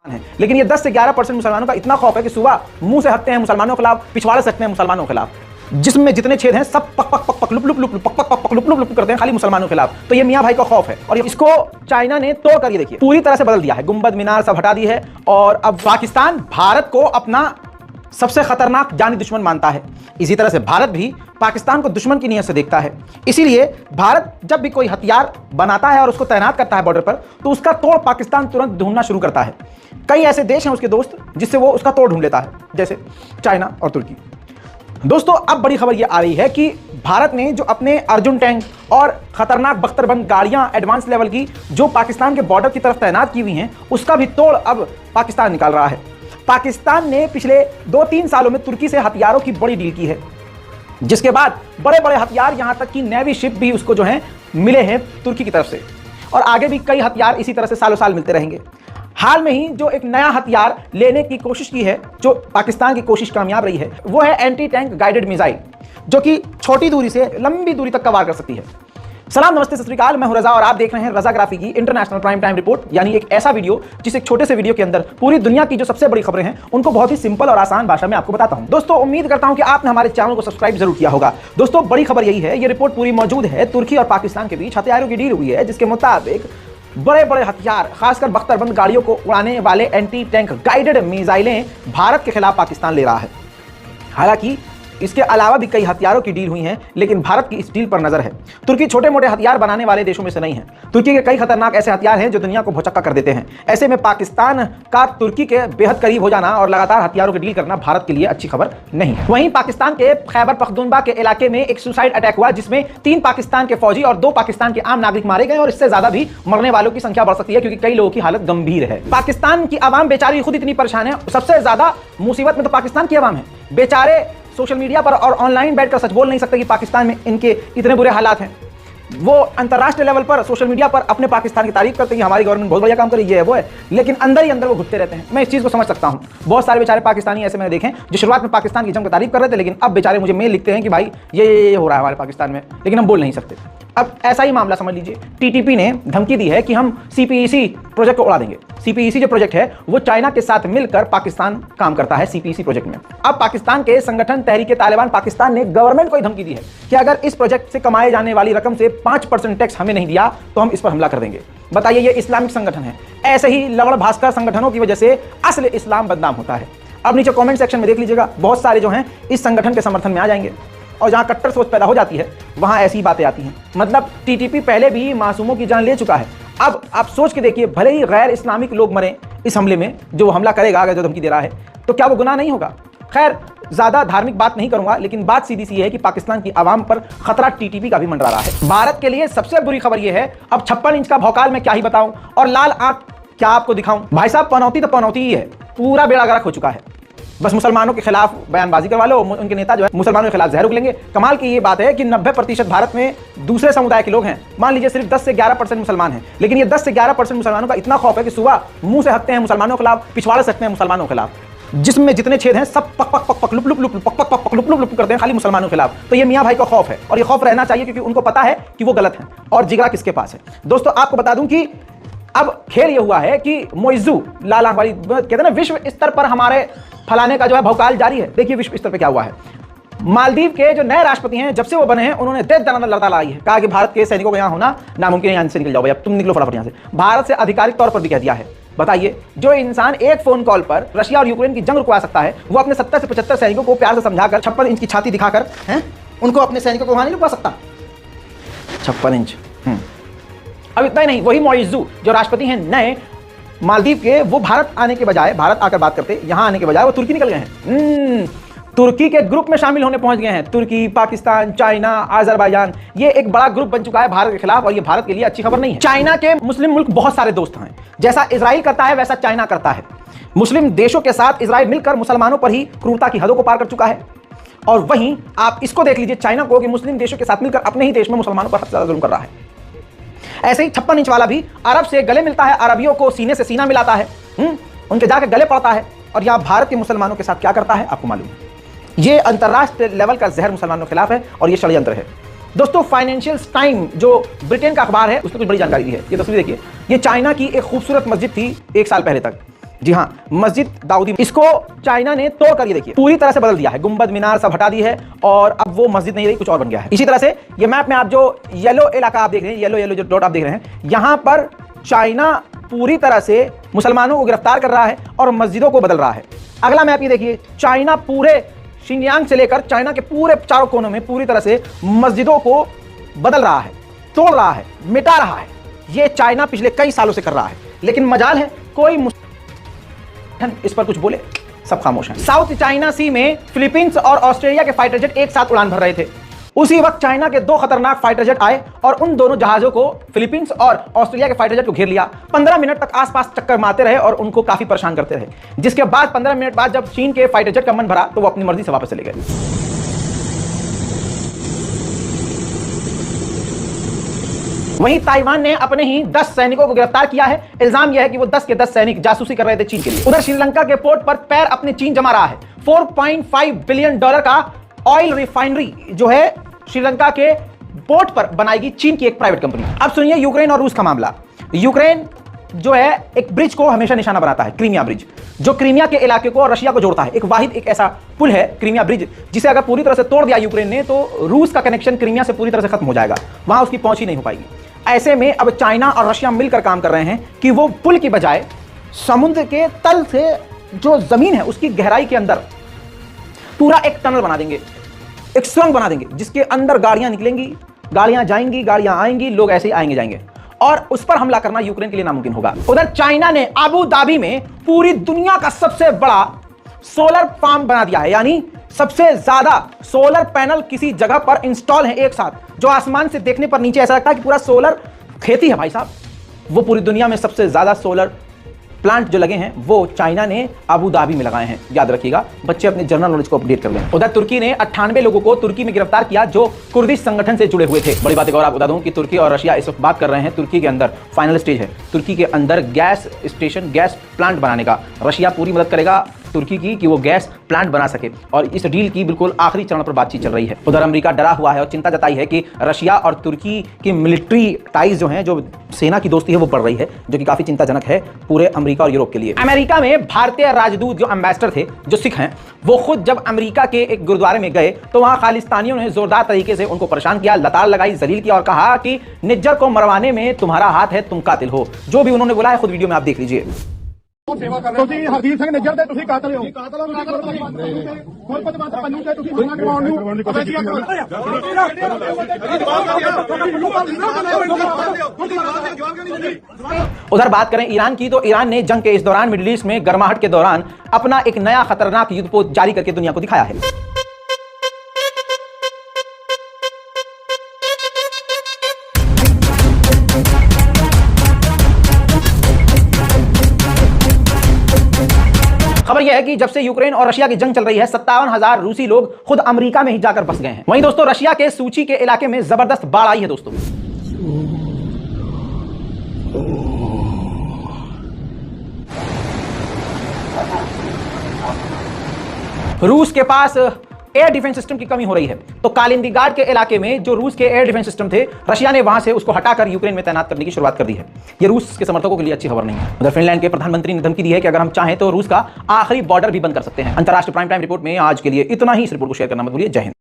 है, लेकिन ये 10 से 11% मुसलमानों का इतना खौफ है कि सुबह मुंह से हकते हैं मुसलमानों के खिलाफ, पिछवाड़े से हकते हैं मुसलमानों के खिलाफ, जिसमें जितने छेद हैं सब पक पक पक पक लुप लुप लुप पक पक पक पक लुप लुप लुप करते हैं खाली मुसलमानों के खिलाफ। तो ये मियां भाई का खौफ है और इसको चाइना ने तोड़ कर, ये देखिए, पूरी तरह से बदल दिया है। गुंबद मीनार सब हटा दी है और अब पाकिस्तान भारत को अपना सबसे खतरनाक जानी दुश्मन मानता है। इसी तरह से भारत भी पाकिस्तान को दुश्मन की नीयत से देखता है। इसीलिए भारत जब भी कोई हथियार बनाता है और उसको तैनात करता है बॉर्डर पर, तो उसका तोड़ पाकिस्तान तुरंत ढूंढना शुरू करता है। कई ऐसे देश हैं उसके दोस्त जिससे वो उसका तोड़ ढूंढ लेता है, जैसे चाइना और तुर्की। दोस्तों, अब बड़ी खबर ये आ रही है कि भारत ने जो अपने अर्जुन टैंक और खतरनाक बख्तरबंद गाड़ियां एडवांस लेवल की जो पाकिस्तान के बॉर्डर की तरफ तैनात की हुई हैं, उसका भी तोड़ अब पाकिस्तान निकाल रहा है। पाकिस्तान ने पिछले 2-3 सालों में तुर्की से हथियारों की बड़ी डील की है, जिसके बाद बड़े बड़े हथियार, यहां तक कि नेवी शिप भी उसको जो है मिले हैं तुर्की की तरफ से, और आगे भी कई हथियार इसी तरह से सालों साल मिलते रहेंगे। हाल में ही जो एक नया हथियार लेने की कोशिश की है, जो पाकिस्तान की कोशिश कामयाब रही है, वो है एंटी टैंक गाइडेड मिसाइल, जो कि छोटी दूरी से लंबी दूरी तक वार कर सकती है। सलाम, नमस्ते, सत श्री अकाल, मैं हूं रजा और आप देख रहे हैं रजाग्राफी की इंटरनेशनल प्राइम टाइम रिपोर्ट, यानी एक ऐसा वीडियो जिस एक छोटे से वीडियो के अंदर पूरी दुनिया की जो सबसे बड़ी खबरें हैं उनको बहुत ही सिंपल और आसान भाषा में आपको बताता हूं। दोस्तों, उम्मीद करता हूं कि आपने हमारे चैनल को सब्सक्राइब जरूर किया होगा। दोस्तों, बड़ी खबर यही है, ये रिपोर्ट पूरी मौजूद है, तुर्की और पाकिस्तान के बीच हथियारों की डील हुई है, जिसके मुताबिक बड़े बड़े हथियार, खासकर बख्तरबंद गाड़ियों को उड़ाने वाले एंटी टैंक गाइडेड मिसाइलें भारत के खिलाफ पाकिस्तान ले रहा है। हालांकि इसके अलावा भी कई हथियारों की डील हुई हैं, लेकिन भारत की इस डील पर नजर है। तुर्की छोटे मोटे हथियार बनाने वाले देशों में से नहीं है। तुर्की के कई खतरनाक ऐसे हथियार हैं जो दुनिया को भौचक्का कर देते हैं। ऐसे में पाकिस्तान का तुर्की के बेहद करीब हो जाना और लगातार हथियारों की डील करना भारत के लिए अच्छी खबर नहीं है। वहीं पाकिस्तान के खैबर पख्तूनख्वा के इलाके में एक सुसाइड अटैक हुआ, जिसमें 3 पाकिस्तान के फौजी और 2 पाकिस्तान के आम नागरिक मारे गए, और इससे ज्यादा भी मरने वालों की संख्या बढ़ सकती है, क्योंकि कई लोगों की हालत गंभीर है। पाकिस्तान की आवाम बेचारी खुद इतनी परेशान है, सबसे ज्यादा मुसीबत में तो पाकिस्तान की आवाम है। बेचारे सोशल मीडिया पर और ऑनलाइन बैठकर सच बोल नहीं सकते कि पाकिस्तान में इनके इतने बुरे हालात हैं। वो अंतर्राष्ट्रीय लेवल पर सोशल मीडिया पर अपने पाकिस्तान की तारीफ करते हैं कि हमारी गवर्नमेंट बहुत बढ़िया काम कर रही है, वो है, लेकिन अंदर ही अंदर वो घुटते रहते हैं। मैं इस चीज़ को समझ सकता हूँ। बहुत सारे बेचारे पाकिस्तानी ऐसे मैंने देखे जो शुरुआत में पाकिस्तान की जंग की तारीफ कर रहे थे, लेकिन अब बेचारे मुझे मेल लिखते हैं कि भाई ये हो रहा है हमारे पाकिस्तान में, लेकिन हम बोल नहीं सकते। अब ऐसा ही मामला समझ लीजिए, टीटीपी ने धमकी दी है कि हम सीपीईसी प्रोजेक्ट को उड़ा देंगे। सीपीईसी जो प्रोजेक्ट है वो चाइना के साथ मिलकर पाकिस्तान काम करता है सीपीईसी प्रोजेक्ट में। अब पाकिस्तान के संगठन तहरीक-ए-तालिबान पाकिस्तान ने गवर्नमेंट को ही धमकी दी है कि अगर इस प्रोजेक्ट से कमाए जाने वाली रकम से 5% टैक्स हमें नहीं दिया तो हम इस पर हमला कर देंगे। बताइए, ये इस्लामिक संगठन है। ऐसे ही लवण भास्कर संगठनों की वजह से असल इस्लाम बदनाम होता है। अब नीचे कमेंट सेक्शन में देख लीजिएगा, बहुत सारे जो हैं इस संगठन के समर्थन में आ जाएंगे, और जहां कट्टर सोच पैदा हो जाती है वहां ऐसी बातें आती हैं। मतलब टीटीपी पहले भी मासूमों की जान ले चुका है। अब आप सोच के देखिए, भले ही गैर इस्लामिक लोग मरे इस हमले में, जो हमला करेगा अगर जो धमकी दे रहा है, तो क्या वो गुनाह नहीं होगा? खैर, ज्यादा धार्मिक बात नहीं करूंगा, लेकिन बात सीधी सी है कि पाकिस्तान की आवाम पर खतरा टीटीपी का भी मंडरा रहा है। भारत के लिए सबसे बुरी खबर यह है, अब 56 इंच का भौकाल मैं क्या ही बताऊं, और लाल आंख क्या आपको दिखाऊं। भाई साहब, पनौती तो पनौती ही है, पूरा बेड़ा गर्क हो चुका है। बस मुसलमानों के खिलाफ बयानबाजी करवा लो, उनके नेता जो है मुसलमानों के खिलाफ जहर उगलेंगे। कमाल की ये बात है कि 90% भारत में दूसरे समुदाय के लोग हैं। मान लीजिए सिर्फ 10 से 11% मुसलमान हैं, लेकिन ये 10 से 11% मुसलमानों का इतना खौफ है कि सुबह मुंह से हकते हैं मुसलमानों के खिलाफ, पिछवाड़े से हकते हैं मुसलमानों के खिलाफ, जिसमें जितने छेद हैं सब पक पक पक पक लुप लुप लुप पक पक पक पक लुप लुप लुप करते हैं खाली मुसलमानों के खिलाफ। तो ये मियां भाई का खौफ है, और ये खौफ रहना चाहिए, क्योंकि उनको पता है कि वो गलत है और जिगरा किसके पास है। दोस्तों, आपको बता दूं कि अब खेल ये हुआ है कि मोइजू लाल आंख वाली कहते हैं ना, विश्व स्तर पर हमारे फलाने का जो है भौकाल जारी है। देखिए विश्व स्तर पे क्या हुआ है। मालदीव के जो नए राष्ट्रपति हैं, जब से वो बने हैं, उन्होंने देश दनादन लड़ता लाई है, कहा कि भारत के सैनिकों को यहाँ होना नामुमकिन है, यहाँ से निकल जाओ भाई, अब तुम निकलो फटाफट यहाँ से। भारत से आधिकारिक तौर पर भी कह दिया है। बताइए, जो इंसान एक फोन कॉल पर रशिया और यूक्रेन की जंग रुकवा सकता है, वो अपने 70 से 75 सैनिकों को प्यार से समझाकर 56 इंच की छाती दिखाकर उनको अपने सैनिकों को वहां नहीं रुकवा सकता। 56 इंच। अब इतना ही नहीं, वही मोइजू जो राष्ट्रपति हैं नए मालदीव के, वो भारत आने के बजाय, भारत आकर बात करते, यहां आने के बजाय वो तुर्की निकल गए हैं। तुर्की के ग्रुप में शामिल होने पहुंच गए हैं। तुर्की, पाकिस्तान, चाइना, अजरबैजान, ये एक बड़ा ग्रुप बन चुका है भारत के खिलाफ, और ये भारत के लिए अच्छी खबर नहीं है। चाइना के मुस्लिम मुल्क बहुत सारे दोस्त हैं, जैसा इजराइल करता है वैसा चाइना करता है। मुस्लिम देशों के साथ इजराइल मिलकर मुसलमानों पर ही क्रूरता की हदों को पार कर चुका है। और वहीं आप इसको देख लीजिए, चाइना को, कि मुस्लिम देशों के साथ मिलकर अपने ही देश में मुसलमानों पर हद से ज्यादा जुल्म कर रहा है। ऐसे ही 56 इंच वाला भी अरब से गले मिलता है, अरबियों को सीने से सीना मिलाता है, उनके जाके गले पड़ता है, और यहाँ भारत के मुसलमानों के साथ क्या करता है आपको मालूम है। ये अंतर्राष्ट्रीय लेवल का जहर मुसलमानों के खिलाफ है, और ये षड्यंत्र है। दोस्तों, फाइनेंशियल टाइम जो ब्रिटेन का अखबार है, उसने कुछ बड़ी जानकारी दी है। ये तस्वीर देखिए, ये चाइना की एक खूबसूरत मस्जिद थी 1 साल पहले तक, जी हाँ, मस्जिद दाऊदी, इसको चाइना ने तोड़ कर ये देखिए पूरी तरह से बदल दिया है। गुंबद मीनार सब हटा दी है और अब वो मस्जिद नहीं रही, कुछ और बन गया है। इसी तरह से ये मैप में आप जो येलो इलाका आप देख रहे हैं, येलो येलो जो डॉट आप देख रहे हैं, यहां पर चाइना पूरी तरह से मुसलमानों को गिरफ्तार कर रहा है और मस्जिदों को बदल रहा है। अगला मैप ये देखिए, चाइना पूरे शिनयांग से लेकर चाइना के पूरे चारों कोनों में पूरी तरह से मस्जिदों को बदल रहा है, तोड़ रहा है, मिटा रहा है। ये चाइना पिछले कई सालों से कर रहा है, लेकिन मजाल है कोई इस पर कुछ बोले, सब खामोश हैं। साउथ चाइना सी में फिलीपींस और ऑस्ट्रेलिया के फाइटर जेट एक साथ उड़ान भर रहे थे। उसी वक्त चाइना के 2 खतरनाक फाइटर जेट आए और उन दोनों जहाजों को, फिलीपींस और ऑस्ट्रेलिया के फाइटर जेट को घेर लिया। 15 मिनट तक आसपास चक्कर मारते रहे और उनको काफी परेशान करते रहे, जिसके बाद 15 मिनट बाद जब चीन के फाइटर जेट का मन भरा तो वो अपनी मर्जी से वापस चले गए। वहीं ताइवान ने अपने ही 10 सैनिकों को गिरफ्तार किया है। इल्जाम यह है कि वो 10 के 10 सैनिक जासूसी कर रहे थे चीन के लिए। उधर श्रीलंका के पोर्ट पर पैर अपने चीन जमा रहा है। $4.5 बिलियन का ऑयल रिफाइनरी जो है श्रीलंका के पोर्ट पर बनाएगी चीन की एक प्राइवेट कंपनी। अब सुनिए यूक्रेन और रूस का मामला। यूक्रेन जो है एक ब्रिज को हमेशा निशाना बनाता है, क्रीमिया ब्रिज, जो क्रीमिया के इलाके को और रशिया को जोड़ता है। एक ऐसा पुल है क्रीमिया ब्रिज, जिसे अगर पूरी तरह से तोड़ दिया यूक्रेन ने तो रूस का कनेक्शन क्रीमिया से पूरी तरह से खत्म हो जाएगा, वहां उसकी पहुंच ही नहीं हो पाएगी। ऐसे में अब चाइना और रशिया मिलकर काम कर रहे हैं कि वो पुल की बजाय समुद्र के तल से जो जमीन है उसकी गहराई के अंदर पूरा एक टनल बना देंगे, एक सुरंग बना देंगे, जिसके अंदर गाड़ियां निकलेंगी, गाड़ियां जाएंगी, गाड़ियां आएंगी, लोग ऐसे ही आएंगे जाएंगे और उस पर हमला करना यूक्रेन के लिए नामुमकिन होगा। उधर चाइना ने अबू धाबी में पूरी दुनिया का सबसे बड़ा सोलर फार्म बना दिया है, यानी सबसे ज्यादा सोलर पैनल किसी जगह पर इंस्टॉल है एक साथ, जो आसमान से देखने पर नीचे ऐसा लगता है कि पूरा सोलर खेती है भाई साहब। वो पूरी दुनिया में सबसे ज्यादा सोलर प्लांट जो लगे हैं वो चाइना ने अबू धाबी में लगाए हैं। याद रखिएगा, बच्चे अपने जनरल नॉलेज को अपडेट कर लें। उधर तुर्की ने 98 लोगों को तुर्की में गिरफ्तार किया जो कुर्दिश संगठन से जुड़े हुए थे। बड़ी बात एक और आपको बता दूं कि तुर्की और रशिया इस वक्त बात कर रहे हैं, तुर्की के अंदर फाइनल स्टेज है, तुर्की के अंदर गैस स्टेशन, गैस प्लांट बनाने का। रशिया पूरी मदद करेगा तुर्की की कि वो गैस प्लांट बना सके और इस डील की बिल्कुल आखिरी चरण पर बातचीत चल रही है। उधर अमेरिका डरा हुआ है और चिंता जताई है कि रशिया और तुर्की की मिलिट्री टाइज जो हैं, जो सेना की दोस्ती है वो बढ़ रही है, जो कि काफी चिंताजनक है पूरे अमेरिका और यूरोप के लिए। अमेरिका में भारतीय राजदूत जो एम्बेसडर थे, जो सिख हैं, वो खुद जब अमेरिका के एक गुरुद्वारे में गए तो वहां खालिस्तानियों ने जोरदार तरीके से उनको परेशान किया, लताड़ लगाई, जलील किया और कहा कि निज्जर को मरवाने में तुम्हारा हाथ है, तुम कातिल हो। जो भी उन्होंने बोला है खुद वीडियो में आप देख लीजिए। ਤੁਸੀਂ ਹਰਦੀਪ ਸਿੰਘ ਨਿੱਜਰ ਦੇ ਤੁਸੀਂ ਕਾਤਲ ਹੋ। ਪੰਨੂ ਤੇ ਤੁਸੀਂ ਮਨਾ ਕਰਵਾਉਣ ਨੂੰ उधर बात करें ईरान की, तो ईरान ने जंग के इस दौरान मिडिल ईस्ट में गर्माहट के दौरान अपना एक नया खतरनाक युद्धपोत जारी करके दुनिया को दिखाया है। खबर यह है कि जब से यूक्रेन और रशिया की जंग चल रही है 57,000 रूसी लोग खुद अमेरिका में ही जाकर बस गए हैं। वहीं दोस्तों रशिया के सूची के इलाके में जबरदस्त बाढ़ आई है दोस्तों। रूस के पास एयर डिफेंस सिस्टम की कमी हो रही है, तो कालिंदिग्राड के इलाके में जो रूस के एयर डिफेंस सिस्टम थे, रशिया ने वहां से उसको हटाकर यूक्रेन में तैनात करने की शुरुआत कर दी है। ये रूस के समर्थकों के लिए अच्छी खबर नहीं है। उधर फिनलैंड के प्रधानमंत्री ने धमकी दी है कि अगर हम चाहें तो रूस का आखिरी बॉर्डर भी बंद कर सकते हैं। अंतरराष्ट्रीय प्राइम टाइम रिपोर्ट में आज के लिए इतना ही। इस रिपोर्ट को शेयर करना मत भूलिए। जय हिंद।